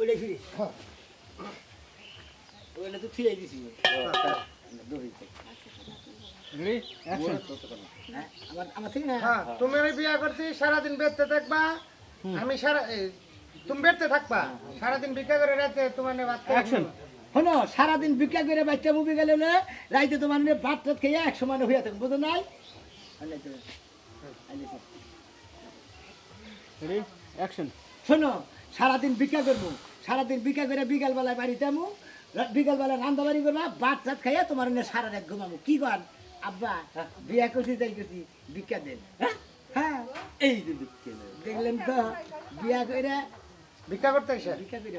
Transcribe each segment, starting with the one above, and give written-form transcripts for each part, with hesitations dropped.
ওইটাই ফিরে হ্যাঁ ওইটা তো থুয়ে দিছি আমার থেকে না হ্যাঁ তুমি বিয়া করছি সারাদিন বেঁচতে থাকবা আমি তুমি বেঁচতে থাকবা সারাদিন ভিক্ষা করে রাতে তোমার ভাত খাই শোনো সারাদিন ভিক্ষা করে বাচ্চা মুভি গেলে না রাইতে তোমার ভাত টাত খেয়ে এক সময় হইয়া থাকুন বুঝো নাই শোনো সারাদিন ভিক্ষা করবো সারাদিন ভিক্ষা করে বিকালবেলায় বাড়িতে আমু বিকালবেলা রান্না বাড়ি করবা ভাত টাত খাইয়া তোমার সারা রাত ঘুমাবো কি কর আব্বা বিয়া করছি তাই করছি ভিক্ষা দেন হ্যাঁ এই যে দেখলেন তো বিয়া করে ভিক্ষা করতে এসে ভিক্ষা করে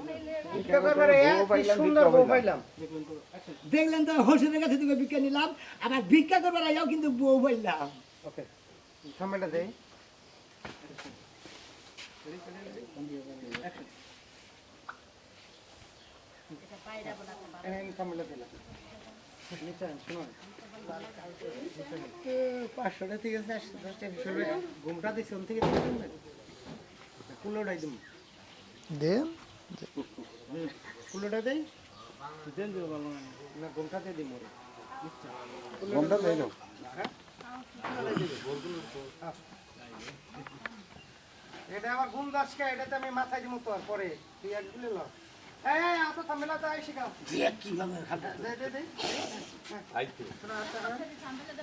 ভিক্ষা করবার কি সুন্দর বউ পাইলাম দেখলেন তো হোসেনের কাছে থেকে ভিক্ষা নিলাম আবার ভিক্ষা করবার আইয়াও কিন্তু বউ পাইলাম ওকে থামেটা দেই থামেটা দিলাম পাঁচশোটা ঠিক আছে ঘুমটা দিচ্ছি ওন থেকে কুলোটাই দিম দেন কুলোটা দেই না ঘুমটাতে দিম ওরে ঘন্টা দেই না এটা আমার ঘুম দাসকে এটাতে আমি মাথায় দিব তো আর পরে তুই এক গুলে ল এই আতো থামেলা তো আইসি গাও কি ভাবে খাতা দে দে দে আইতে